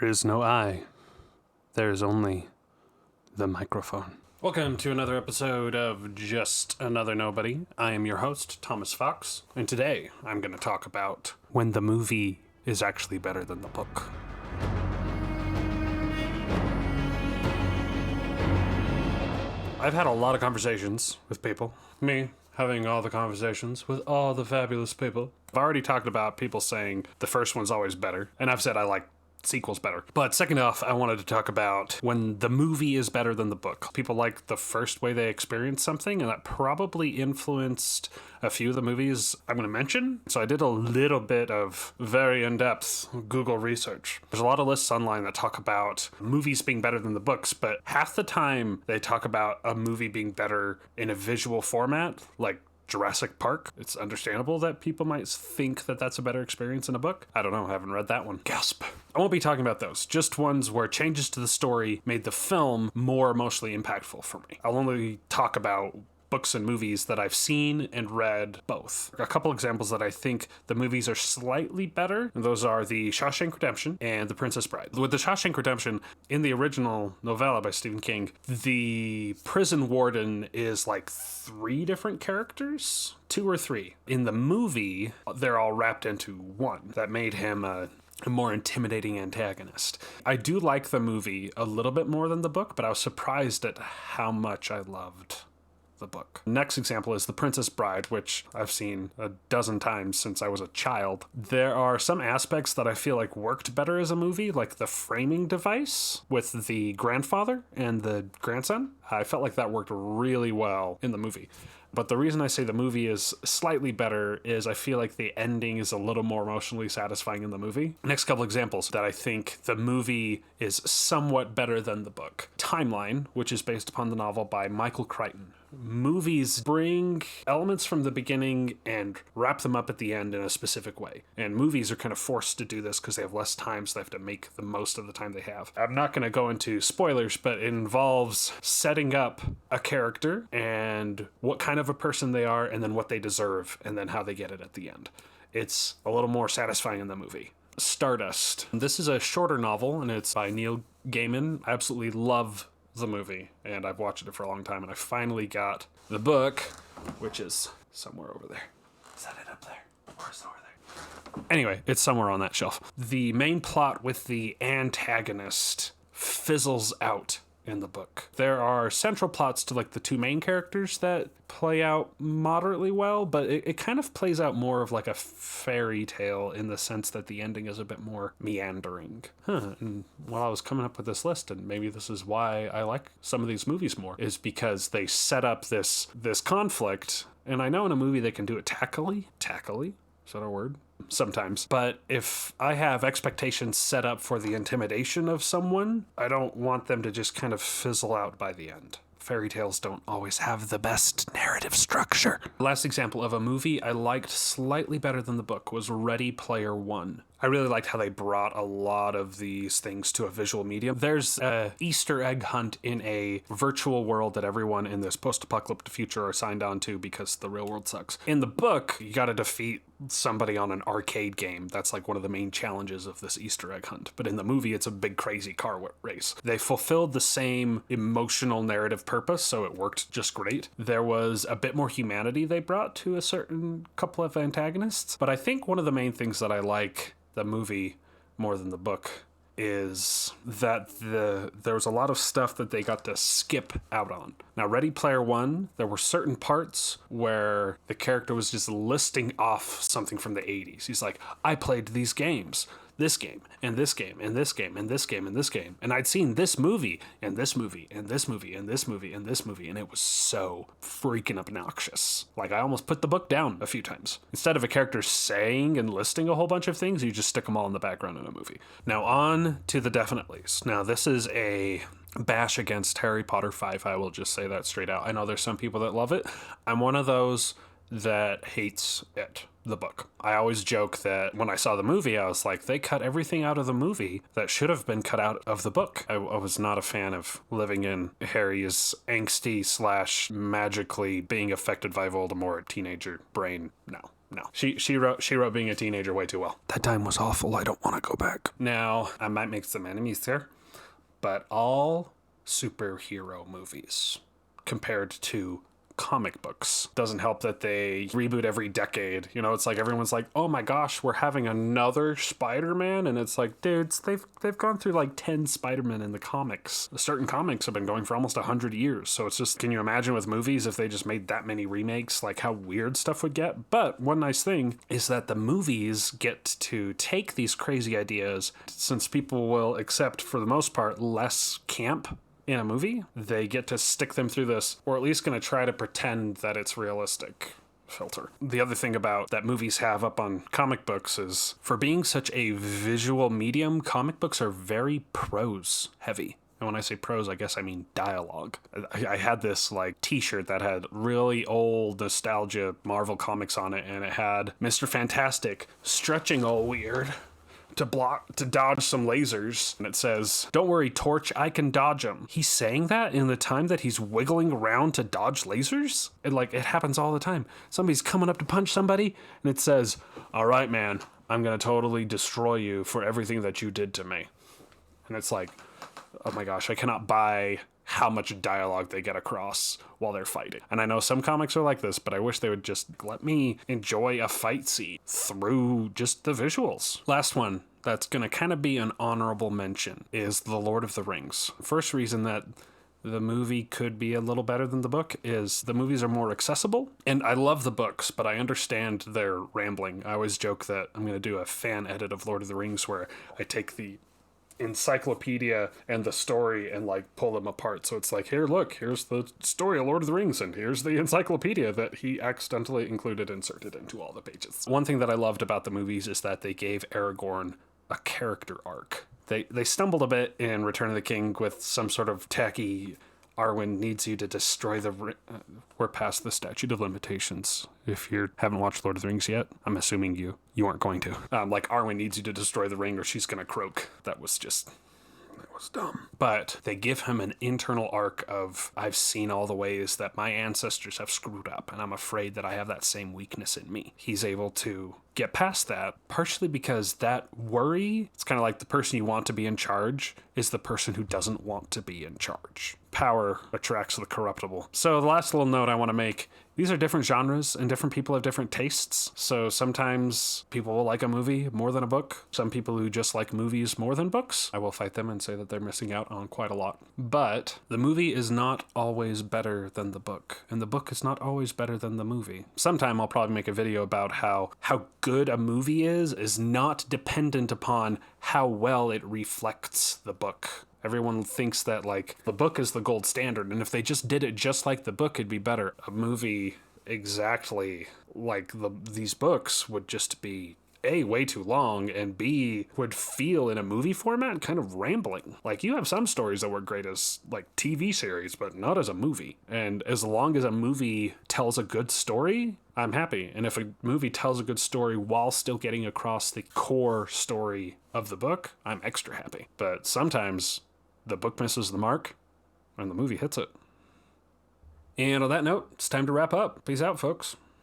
There is no I. There is only the microphone. Welcome to another episode of Just Another Nobody. I am your host, Thomas Fawkes, and today I'm going to talk about when the movie is actually better than the book. I've had a lot of conversations with people. Me having all the conversations with all the fabulous people. I've already talked about people saying the first one's always better, and I've said I like sequels better. But second off, I wanted to talk about when the movie is better than the book. People like the first way they experience something, and that probably influenced a few of the movies I'm going to mention. So I did a little bit of very in-depth Google research. There's a lot of lists online that talk about movies being better than the books, but half the time they talk about a movie being better in a visual format, like Jurassic Park. It's understandable that people might think that that's a better experience in a book. I don't know, I haven't read that one. Gasp. I won't be talking about those, just ones where changes to the story made the film more emotionally impactful for me. I'll only talk about books and movies that I've seen and read both. A couple examples that I think the movies are slightly better, and those are the Shawshank Redemption and The Princess Bride. With the Shawshank Redemption, in the original novella by Stephen King, the prison warden is like 3 different characters? 2 or 3. In the movie, they're all wrapped into one. That made him a more intimidating antagonist. I do like the movie a little bit more than the book, but I was surprised at how much I loved the book. Next example is The Princess Bride, which I've seen a dozen times since I was a child. There are some aspects that I feel like worked better as a movie, like the framing device with the grandfather and the grandson. I felt like that worked really well in the movie. But the reason I say the movie is slightly better is I feel like the ending is a little more emotionally satisfying in the movie. Next couple examples that I think the movie is somewhat better than the book. Timeline, which is based upon the novel by Michael Crichton. Movies bring elements from the beginning and wrap them up at the end in a specific way. And movies are kind of forced to do this because they have less time, so they have to make the most of the time they have. I'm not going to go into spoilers, but it involves setting up a character and what kind of a person they are, and then what they deserve, and then how they get it at the end. It's a little more satisfying in the movie. Stardust. This is a shorter novel, and it's by Neil Gaiman. I absolutely love the movie, and I've watched it for a long time, and I finally got the book, which is somewhere over there. Is that it up there? Or is it over there? Anyway, it's somewhere on that shelf. The main plot with the antagonist fizzles out in the book. There are central plots to like the 2 main characters that play out moderately well, but it kind of plays out more of like a fairy tale in the sense that the ending is a bit more meandering. And while I was coming up with this list, and maybe this is why I like some of these movies more, is because they set up this conflict, and I know in a movie they can do it tackily? Is that a word? Sometimes. But if I have expectations set up for the intimidation of someone, I don't want them to just kind of fizzle out by the end. Fairy tales don't always have the best narrative structure. Last example of a movie I liked slightly better than the book was Ready Player One. I really liked how they brought a lot of these things to a visual medium. There's an Easter egg hunt in a virtual world that everyone in this post-apocalyptic future are signed on to because the real world sucks. In the book, you gotta defeat somebody on an arcade game. That's like one of the main challenges of this Easter egg hunt. But in the movie, it's a big crazy car race. They fulfilled the same emotional narrative purpose, so it worked just great. There was a bit more humanity they brought to a certain couple of antagonists. But I think one of the main things that I like the movie more than the book is that there was a lot of stuff that they got to skip out on. Now, Ready Player One, there were certain parts where the character was just listing off something from the 80s. He's like, I played these games. This game, and this game, and this game, and this game, and this game. And I'd seen this movie, and this movie, and this movie, and this movie, and this movie, and it was so freaking obnoxious. Like, I almost put the book down a few times. Instead of a character saying and listing a whole bunch of things, you just stick them all in the background in a movie. Now, on to the definitely's. Now, this is a bash against Harry Potter 5. I will just say that straight out. I know there's some people that love it. I'm one of those that hates it, the book. I always joke that when I saw the movie, I was like, they cut everything out of the movie that should have been cut out of the book. I was not a fan of living in Harry's angsty / magically being affected by Voldemort teenager brain. No. No. She wrote being a teenager way too well. That time was awful. I don't want to go back. Now, I might make some enemies here, but all superhero movies compared to comic books doesn't help that they reboot every decade. You know, it's like everyone's like, oh my gosh, we're having another Spider-Man, and it's like, dudes, they've gone through like 10 Spider-Man in the comics. Certain comics have been going for almost 100 years, so it's just, can you imagine with movies if they just made that many remakes, like how weird stuff would get? But one nice thing is that the movies get to take these crazy ideas, since people will accept for the most part less camp in a movie, they get to stick them through this, or at least going to try to pretend that it's realistic filter. The other thing about that movies have up on comic books is, for being such a visual medium, comic books are very prose heavy. And when I say prose, I guess I mean dialogue. I had this like t-shirt that had really old nostalgia Marvel comics on it, and it had Mr. Fantastic stretching all weird to dodge some lasers, and it says, don't worry, Torch, I can dodge them. He's saying that in the time that he's wiggling around to dodge lasers? And like, it happens all the time. Somebody's coming up to punch somebody, and it says, all right, man, I'm gonna totally destroy you for everything that you did to me. And it's like, oh my gosh, I cannot buy how much dialogue they get across while they're fighting. And I know some comics are like this, but I wish they would just let me enjoy a fight scene through just the visuals. Last one that's gonna kind of be an honorable mention is The Lord of the Rings. First reason that the movie could be a little better than the book is the movies are more accessible. And I love the books, but I understand their rambling. I always joke that I'm gonna do a fan edit of Lord of the Rings where I take the encyclopedia and the story and like pull them apart. So it's like, here, look, here's the story of Lord of the Rings, and here's the encyclopedia that he accidentally inserted into all the pages. One thing that I loved about the movies is that they gave Aragorn a character arc. They stumbled a bit in Return of the King with some sort of tacky, Arwen needs you to destroy the... we're past the statute of limitations. If you haven't watched Lord of the Rings yet, I'm assuming you aren't going to. Like, Arwen needs you to destroy the ring or she's gonna croak. That was dumb. But they give him an internal arc of, I've seen all the ways that my ancestors have screwed up, and I'm afraid that I have that same weakness in me. He's able to get past that, partially because that worry, it's kind of like the person you want to be in charge is the person who doesn't want to be in charge. Power attracts the corruptible. So the last little note I want to make, these are different genres and different people have different tastes. So sometimes people will like a movie more than a book. Some people who just like movies more than books, I will fight them and say that they're missing out on quite a lot. But the movie is not always better than the book, and the book is not always better than the movie. Sometime I'll probably make a video about how good a movie is not dependent upon how well it reflects the book. Everyone thinks that, like, the book is the gold standard, and if they just did it just like the book, it'd be better. A movie exactly like these books would just be, A, way too long, and B, would feel in a movie format kind of rambling. Like, you have some stories that work great as, like, TV series, but not as a movie. And as long as a movie tells a good story, I'm happy. And if a movie tells a good story while still getting across the core story of the book, I'm extra happy. But sometimes the book misses the mark, and the movie hits it. And on that note, it's time to wrap up. Peace out, folks.